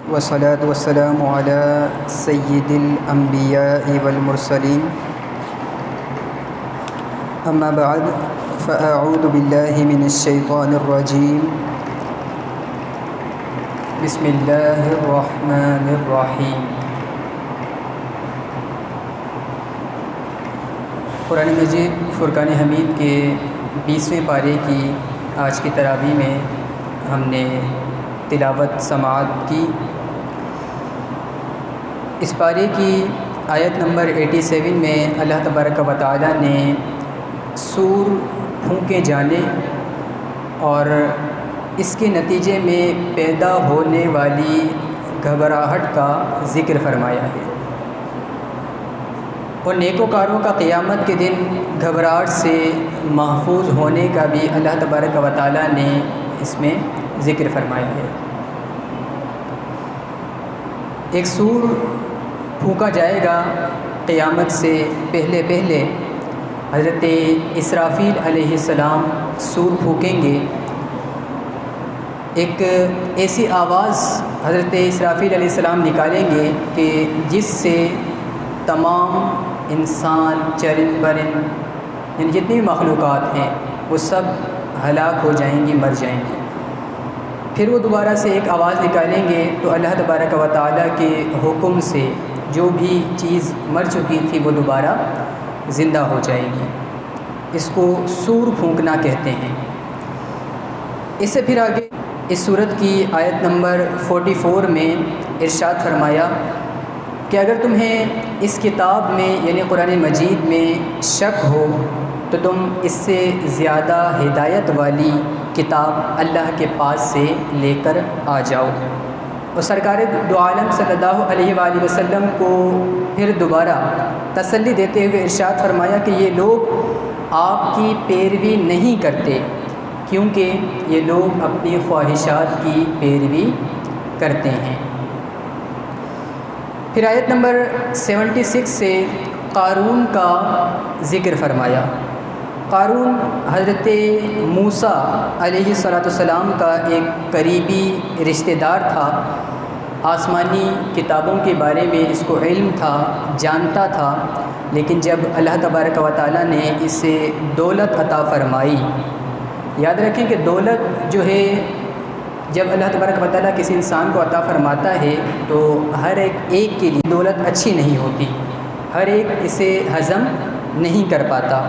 والصلاة والسلام على سيد الأنبياء والمرسلين أما بعد فأعوذ بالله من الشيطان الرجيم بسم الله الرحمن الرحيم۔ قرآن مجید فرقان حمید کے 20ویں پارے کی آج کی تراویح میں ہم نے تلاوت سماعت کی۔ اس پارے کی آیت نمبر 87 میں اللہ تبارک و تعالی نے سور پھونکے جانے اور اس کے نتیجے میں پیدا ہونے والی گھبراہٹ کا ذکر فرمایا ہے، اور نیکوکاروں کا قیامت کے دن گھبراہٹ سے محفوظ ہونے کا بھی اللہ تبارک و تعالی نے اس میں ذکر فرمایا ہے۔ ایک سور پھونکا جائے گا قیامت سے پہلے حضرت اسرافیل علیہ السلام سور پھونکیں گے۔ ایک ایسی آواز حضرت اسرافیل علیہ السلام نکالیں گے کہ جس سے تمام انسان، چرند پرند، یعنی جتنی بھی مخلوقات ہیں وہ سب ہلاک ہو جائیں گی، مر جائیں گی۔ پھر وہ دوبارہ سے ایک آواز نکالیں گے تو اللہ تبارک و تعالیٰ کے حکم سے جو بھی چیز مر چکی تھی وہ دوبارہ زندہ ہو جائے گی۔ اس کو سور پھونکنا کہتے ہیں۔ اس سے پھر آگے اس سورت کی آیت نمبر 44 میں ارشاد فرمایا کہ اگر تمہیں اس کتاب میں یعنی قرآن مجید میں شک ہو تو تم اس سے زیادہ ہدایت والی کتاب اللہ کے پاس سے لے کر آ جاؤ۔ اور سرکار دو عالم صلی اللہ علیہ وآلہ وسلم کو پھر دوبارہ تسلی دیتے ہوئے ارشاد فرمایا کہ یہ لوگ آپ کی پیروی نہیں کرتے کیونکہ یہ لوگ اپنی خواہشات کی پیروی کرتے ہیں۔ پھر آیت نمبر 76 سے قارون کا ذکر فرمایا۔ قارون حضرت موسیٰ علیہ السلام کا ایک قریبی رشتہ دار تھا، آسمانی کتابوں کے بارے میں اس کو علم تھا، جانتا تھا، لیکن جب اللہ تبارک و تعالیٰ نے اسے دولت عطا فرمائی، یاد رکھیں کہ دولت جو ہے جب اللہ تبارک و تعالیٰ کسی انسان کو عطا فرماتا ہے تو ہر ایک کے لیے دولت اچھی نہیں ہوتی، ہر ایک اسے ہضم نہیں کر پاتا۔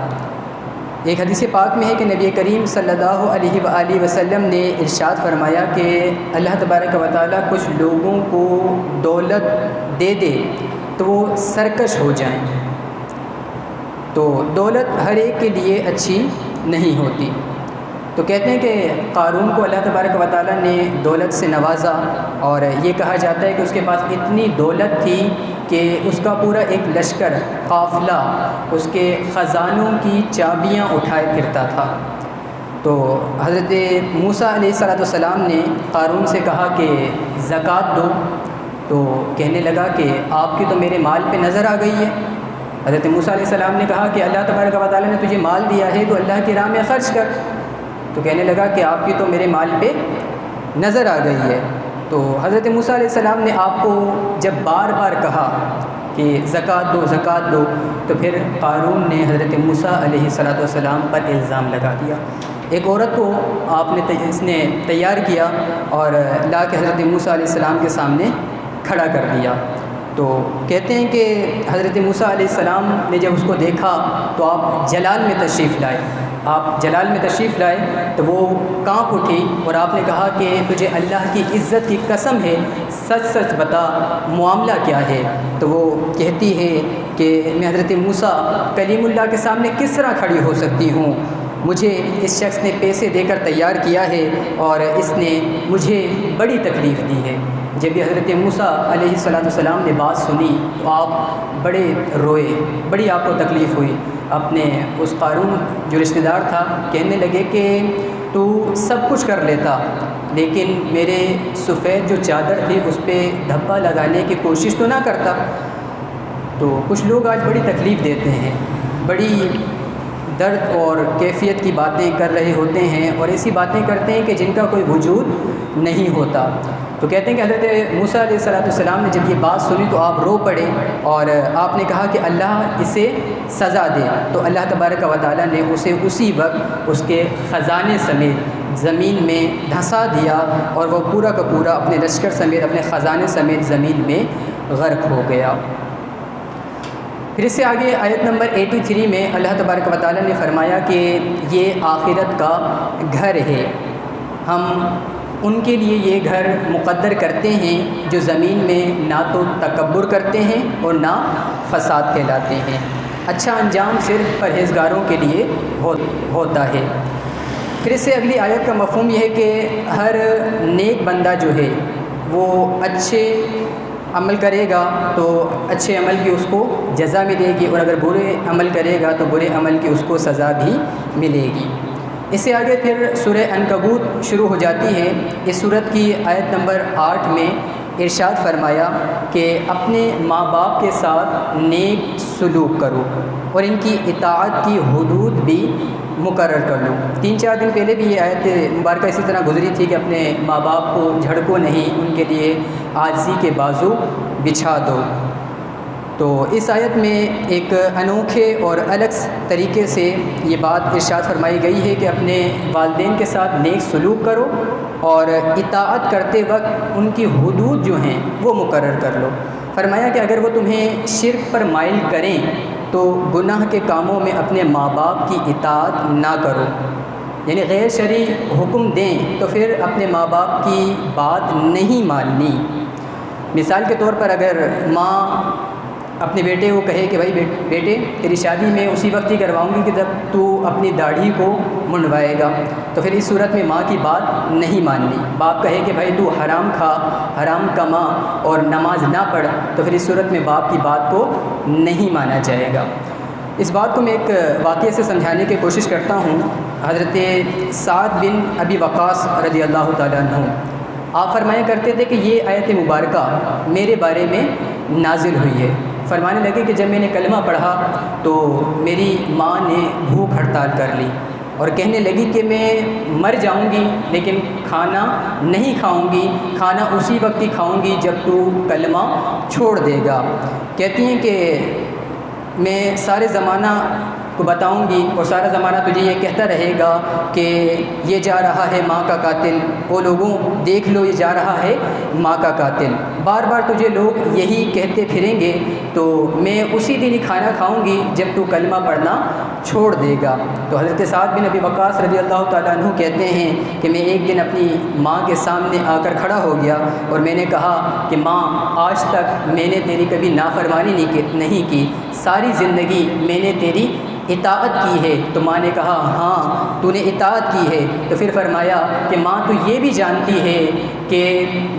ایک حدیث پاک میں ہے کہ نبی کریم صلی اللہ علیہ وآلہ وسلم نے ارشاد فرمایا کہ اللہ تبارک و تعالیٰ کچھ لوگوں کو دولت دے دے تو وہ سرکش ہو جائیں، تو دولت ہر ایک کے لیے اچھی نہیں ہوتی۔ تو کہتے ہیں کہ قارون کو اللہ تبارک و تعالیٰ نے دولت سے نوازا، اور یہ کہا جاتا ہے کہ اس کے پاس اتنی دولت تھی کہ اس کا پورا ایک لشکر، قافلہ اس کے خزانوں کی چابیاں اٹھائے پھرتا تھا۔ تو حضرت موسیٰ علیہ السلام نے قارون سے کہا کہ زکوٰۃ دو، تو کہنے لگا کہ آپ کی تو میرے مال پہ نظر آ گئی ہے۔ حضرت موسیٰ علیہ السلام نے کہا کہ اللہ تبارک و تعالیٰ نے تجھے مال دیا ہے تو اللہ کی راہ میں خرچ کر۔ تو کہنے لگا کہ آپ کی تو میرے مال پہ نظر آ گئی ہے۔ تو حضرت موسیٰ علیہ السلام نے آپ کو جب بار بار کہا کہ زکوٰۃ دو زکوٰۃ دو، تو پھر قارون نے حضرت موسیٰ علیہ السلام پر الزام لگا دیا۔ ایک عورت کو اس نے تیار کیا اور لا کے حضرت موسیٰ علیہ السلام کے سامنے کھڑا کر دیا۔ تو کہتے ہیں کہ حضرت موسیٰ علیہ السلام نے جب اس کو دیکھا تو آپ جلال میں تشریف لائے تو وہ کانپ اٹھی اور آپ نے کہا کہ تجھے اللہ کی عزت کی قسم ہے، سچ سچ بتا معاملہ کیا ہے۔ تو وہ کہتی ہے کہ میں حضرت موسیٰ کلیم اللہ کے سامنے کس طرح کھڑی ہو سکتی ہوں، مجھے اس شخص نے پیسے دے کر تیار کیا ہے اور اس نے مجھے بڑی تکلیف دی ہے۔ جب یہ حضرت موسیٰ علیہ السلام نے بات سنی تو آپ بڑے روئے، بڑی آپ کو تکلیف ہوئی۔ اپنے اس قارون جو رشتہ دار تھا کہنے لگے کہ تو سب کچھ کر لیتا لیکن میرے سفید جو چادر تھی اس پہ دھبا لگانے کی کوشش تو نہ کرتا۔ تو کچھ لوگ آج بڑی تکلیف دیتے ہیں، بڑی درد اور کیفیت کی باتیں کر رہے ہوتے ہیں اور ایسی باتیں کرتے ہیں کہ جن کا کوئی وجود نہیں ہوتا۔ تو کہتے ہیں کہ حضرت موسیٰ علیہ السلام نے جب یہ بات سنی تو آپ رو پڑے اور آپ نے کہا کہ اللہ اسے سزا دے، تو اللہ تبارک و تعالیٰ نے اسے اسی وقت اس کے خزانے سمیت زمین میں دھنسا دیا اور وہ پورا کا پورا اپنے لشکر سمیت اپنے خزانے سمیت زمین میں غرق ہو گیا۔ پھر اس سے آگے آیت نمبر 83 میں اللہ تبارک و تعالیٰ نے فرمایا کہ یہ آخرت کا گھر ہے، ہم ان کے لیے یہ گھر مقدر کرتے ہیں جو زمین میں نہ تو تکبر کرتے ہیں اور نہ فساد پھیلاتے ہیں، اچھا انجام صرف پرہیزگاروں کے لیے ہوتا ہے۔ پھر اس سے اگلی آیت کا مفہوم یہ ہے کہ ہر نیک بندہ جو ہے وہ اچھے عمل کرے گا تو اچھے عمل کی اس کو جزا ملے گی، اور اگر برے عمل کرے گا تو برے عمل کی اس کو سزا بھی ملے گی۔ اس سے آگے پھر سورہ عنکبوت شروع ہو جاتی ہے۔ اس سورت کی آیت نمبر 8 میں ارشاد فرمایا کہ اپنے ماں باپ کے ساتھ نیک سلوک کرو اور ان کی اطاعت کی حدود بھی مقرر کر لو۔ 3-4 دن پہلے بھی یہ آیت مبارکہ اسی طرح گزری تھی کہ اپنے ماں باپ کو جھڑکو نہیں، ان کے لیے عاجزی کے بازو بچھا دو۔ تو اس آیت میں ایک انوکھے اور الگ طریقے سے یہ بات ارشاد فرمائی گئی ہے کہ اپنے والدین کے ساتھ نیک سلوک کرو اور اطاعت کرتے وقت ان کی حدود جو ہیں وہ مقرر کر لو۔ فرمایا کہ اگر وہ تمہیں شرک پر مائل کریں تو گناہ کے کاموں میں اپنے ماں باپ کی اطاعت نہ کرو، یعنی غیر شرعی حکم دیں تو پھر اپنے ماں باپ کی بات نہیں ماننی۔ مثال کے طور پر اگر ماں اپنے بیٹے کو کہے کہ بھائی بیٹے تیری شادی میں اسی وقت ہی کرواؤں گی کہ جب تو اپنی داڑھی کو منڈوائے گا، تو پھر اس صورت میں ماں کی بات نہیں ماننی۔ باپ کہے کہ بھائی تو حرام کھا، حرام کما اور نماز نہ پڑھ، تو پھر اس صورت میں باپ کی بات کو نہیں مانا جائے گا۔ اس بات کو میں ایک واقعے سے سمجھانے کی کوشش کرتا ہوں۔ حضرت سعد بن ابی وقاص رضی اللہ تعالیٰ عنہ آپ فرمایا کرتے تھے کہ یہ آیت مبارکہ میرے بارے میں نازل ہوئی ہے۔ فرمانے لگے کہ جب میں نے کلمہ پڑھا تو میری ماں نے بھوک ہڑتال کر لی اور کہنے لگی کہ میں مر جاؤں گی لیکن کھانا نہیں کھاؤں گی، کھانا اسی وقت ہی کھاؤں گی جب تو کلمہ چھوڑ دے گا۔ کہتی ہیں کہ میں سارے زمانہ کو بتاؤں گی اور سارا زمانہ تجھے یہ کہتا رہے گا کہ یہ جا رہا ہے ماں کا قاتل، وہ لوگوں دیکھ لو یہ جا رہا ہے ماں کا قاتل، بار بار تجھے لوگ یہی کہتے پھریں گے، تو میں اسی دن ہی کھانا کھاؤں گی جب تو کلمہ پڑھنا چھوڑ دے گا۔ تو حضرت سعد بن ابی وقاص رضی اللہ تعالیٰ عنہ کہتے ہیں کہ میں ایک دن اپنی ماں کے سامنے آ کر کھڑا ہو گیا اور میں نے کہا کہ ماں آج تک میں نے تیری کبھی نافرمانی نہیں کی، ساری زندگی میں نے تیری اطاعت کی ہے۔ تو ماں نے کہا ہاں تو نے اطاعت کی ہے۔ تو پھر فرمایا کہ ماں تو یہ بھی جانتی ہے کہ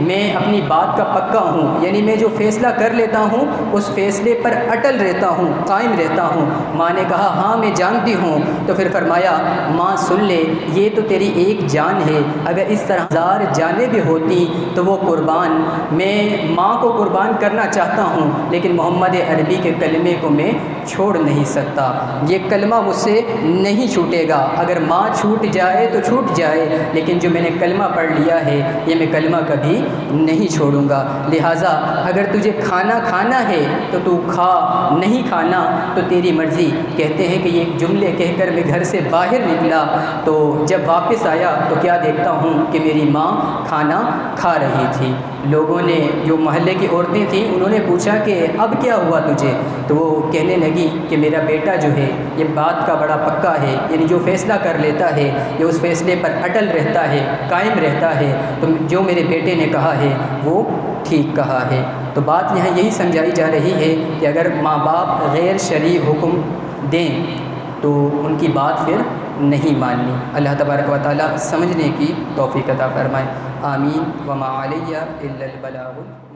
میں اپنی بات کا پکا ہوں، یعنی میں جو فیصلہ کر لیتا ہوں اس فیصلے پر اٹل رہتا ہوں، قائم رہتا ہوں۔ ماں نے کہا ہاں میں جانتی ہوں۔ تو پھر فرمایا ماں سن لے، یہ تو تیری ایک جان ہے، اگر اس طرح 1000 جانیں بھی ہوتی تو وہ قربان، میں ماں کو قربان کرنا چاہتا ہوں لیکن محمد عربی کے کلمے کو میں چھوڑ نہیں سکتا، یہ کلمہ مجھ سے نہیں چھوٹے گا، اگر ماں چھوٹ جائے تو چھوٹ جائے لیکن جو میں نے کلمہ پڑھ لیا ہے یہ میں کلمہ کبھی نہیں چھوڑوں گا۔ لہٰذا اگر تجھے کھانا کھانا ہے تو تو کھا، نہیں کھانا تو تیری مرضی۔ کہتے ہیں کہ یہ جملے کہہ کر میں گھر سے باہر نکلا تو جب واپس آیا تو کیا دیکھتا ہوں کہ میری ماں کھانا کھا رہی تھی۔ لوگوں نے، جو محلے کی عورتیں تھیں، انہوں نے پوچھا کہ اب کیا ہوا تجھے؟ تو وہ کہنے لگی کہ میرا بیٹا جو ہے یہ بات کا بڑا پکا ہے، یعنی جو فیصلہ کر لیتا ہے یہ اس فیصلے پر اٹل رہتا ہے، قائم رہتا ہے، تو جو میرے بیٹے نے کہا ہے وہ ٹھیک کہا ہے۔ تو بات یہاں یہی سمجھائی جا رہی ہے کہ اگر ماں باپ غیر شرعی حکم دیں تو ان کی بات پھر نہیں ماننی۔ اللہ تبارک و تعالیٰ سمجھنے کی توفیق عطا فرمائے۔ آمین۔ وما علیہ الا البلاغ۔